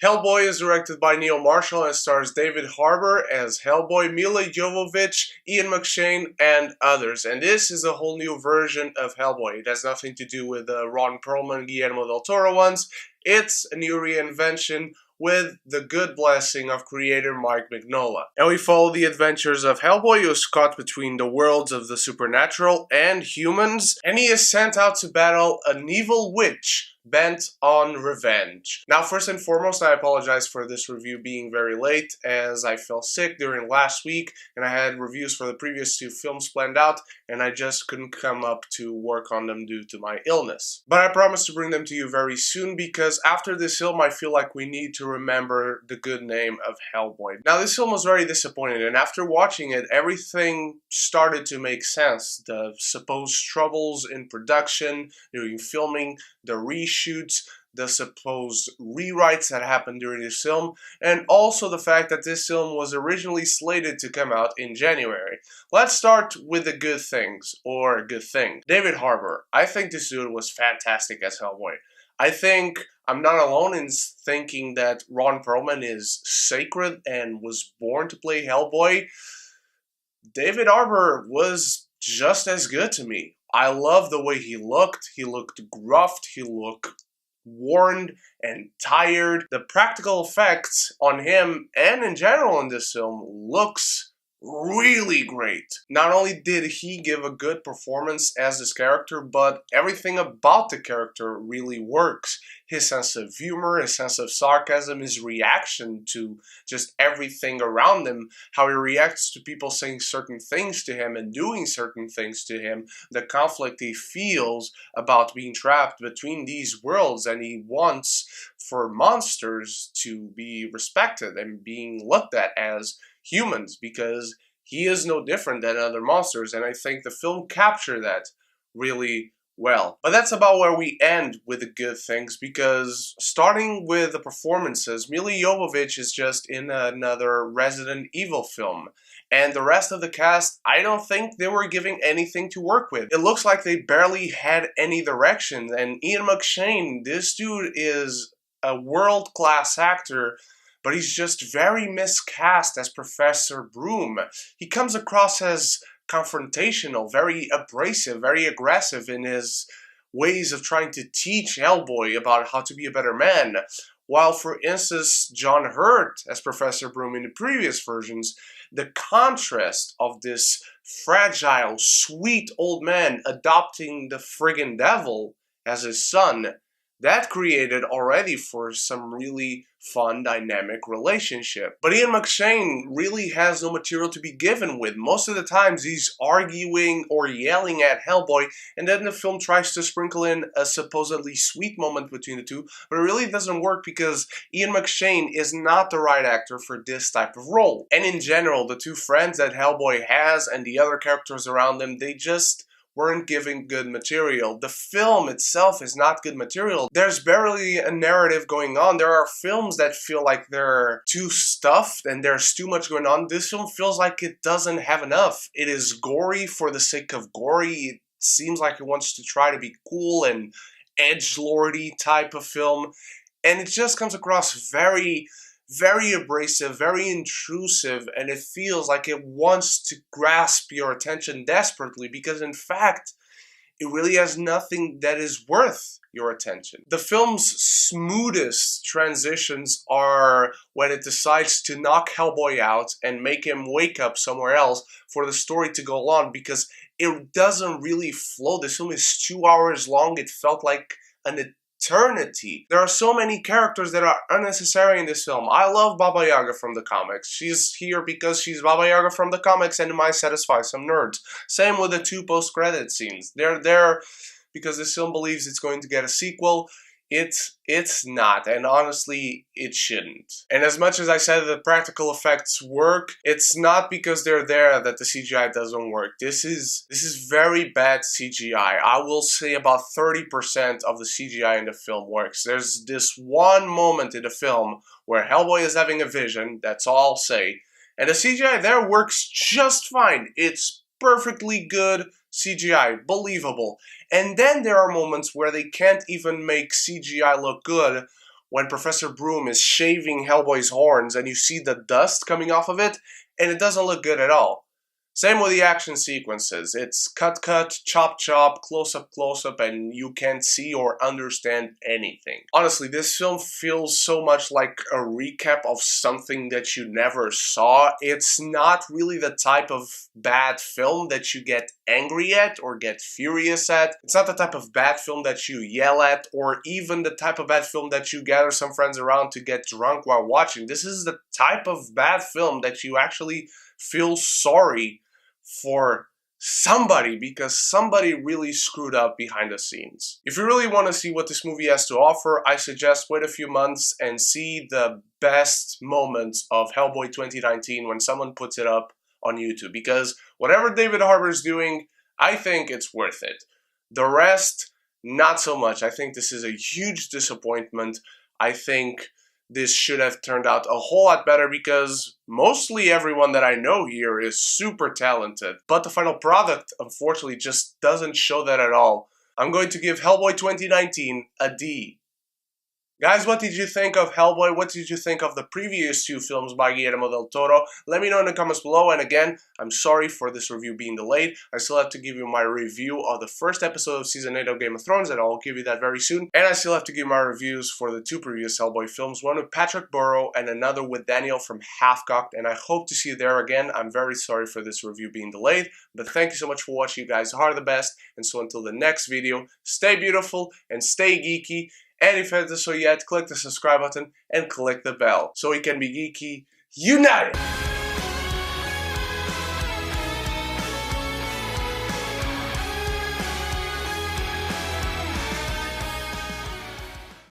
Hellboy is directed by Neil Marshall and stars David Harbour as Hellboy, Milla Jovovich, Ian McShane, and others. And this is a whole new version of Hellboy. It has nothing to do with the Ron Perlman, Guillermo del Toro ones. It's a new reinvention with the good blessing of creator Mike Mignola. And we follow the adventures of Hellboy, who is caught between the worlds of the supernatural and humans, and he is sent out to battle an evil witch bent on revenge. Now, first and foremost, I apologize for this review being very late, as I fell sick during last week, and I had reviews for the previous two films planned out, and I just couldn't come up to work on them due to my illness. But I promise to bring them to you very soon, because after this film, I feel like we need to remember the good name of Hellboy. Now, this film was very disappointing, and after watching it, everything started to make sense. The supposed troubles in production, during filming, the reshoots, the supposed rewrites that happened during this film, and also the fact that this film was originally slated to come out in January. Let's start with the good things, or good thing. David Harbour. I think this dude was fantastic as Hellboy. I think I'm not alone in thinking that Ron Perlman is sacred and was born to play Hellboy. David Harbour was just as good to me. I love the way he looked. He looked gruffed, he looked worn and tired. The practical effects on him and in general in this film looks really great. Not only did he give a good performance as this character, but everything about the character really works. His sense of humor, his sense of sarcasm, his reaction to just everything around him, how he reacts to people saying certain things to him and doing certain things to him, the conflict he feels about being trapped between these worlds, and he wants for monsters to be respected and being looked at as humans, because he is no different than other monsters, and I think the film captured that really well. But that's about where we end with the good things, because starting with the performances, Milla Jovovich is just in another Resident Evil film, and the rest of the cast, I don't think they were giving anything to work with. It looks like they barely had any direction, and Ian McShane, this dude is a world-class actor, but he's just very miscast as Professor Broom. He comes across as confrontational, very abrasive, very aggressive in his ways of trying to teach Hellboy about how to be a better man. While, for instance, John Hurt as Professor Broom in the previous versions, the contrast of this fragile, sweet old man adopting the friggin' devil as his son, that created already for some really fun, dynamic relationship. But Ian McShane really has no material to be given with. Most of the times he's arguing or yelling at Hellboy, and then the film tries to sprinkle in a supposedly sweet moment between the two, but it really doesn't work because Ian McShane is not the right actor for this type of role. And in general, the two friends that Hellboy has and the other characters around them, they just weren't giving good material. The film itself is not good material. There's barely a narrative going on. There are films that feel like they're too stuffed and there's too much going on. This film feels like it doesn't have enough. It is gory for the sake of gory. It seems like it wants to try to be cool and edgelordy type of film. And it just comes across very abrasive, very intrusive, and it feels like it wants to grasp your attention desperately, because in fact, it really has nothing that is worth your attention. The film's smoothest transitions are when it decides to knock Hellboy out and make him wake up somewhere else for the story to go on, because it doesn't really flow. This film is 2 hours long. It felt like an eternity. There are so many characters that are unnecessary in this film. I love Baba Yaga from the comics. She's here because she's Baba Yaga from the comics and it might satisfy some nerds. Same with the two post-credit scenes. They're there because this film believes it's going to get a sequel. It's not, and honestly, it shouldn't. And as much as I said that the practical effects work, it's not because they're there that the CGI doesn't work. This is very bad CGI. I will say about 30% of the CGI in the film works. There's this one moment in the film where Hellboy is having a vision, that's all I'll say, and the CGI there works just fine. It's perfectly good CGI, believable. And then there are moments where they can't even make CGI look good, when Professor Broom is shaving Hellboy's horns and you see the dust coming off of it, and it doesn't look good at all. Same with the action sequences. It's cut, chop, close up, and you can't see or understand anything. Honestly, this film feels so much like a recap of something that you never saw. It's not really the type of bad film that you get angry at or get furious at. It's not the type of bad film that you yell at, or even the type of bad film that you gather some friends around to get drunk while watching. This is the type of bad film that you actually feel sorry for somebody, because somebody really screwed up behind the scenes. If you really want to see what this movie has to offer, I suggest wait a few months and see the best moments of Hellboy 2019 when someone puts it up on YouTube, because whatever David Harbour is doing, I think it's worth it. The rest, not so much. I think this is a huge disappointment. I think this should have turned out a whole lot better, because mostly everyone that I know here is super talented. But the final product, unfortunately, just doesn't show that at all. I'm going to give Hellboy 2019 a D. Guys, what did you think of Hellboy? What did you think of the previous two films by Guillermo del Toro? Let me know in the comments below, and again, I'm sorry for this review being delayed. I still have to give you my review of the first episode of Season 8 of Game of Thrones, and I'll give you that very soon. And I still have to give my reviews for the two previous Hellboy films, one with Patrick Burrow and another with Daniel from Half-Cocked, and I hope to see you there again. I'm very sorry for this review being delayed, but thank you so much for watching. You guys are the best, and so until the next video, stay beautiful and stay geeky. And if you haven't done so yet, click the subscribe button and click the bell so we can be geeky united!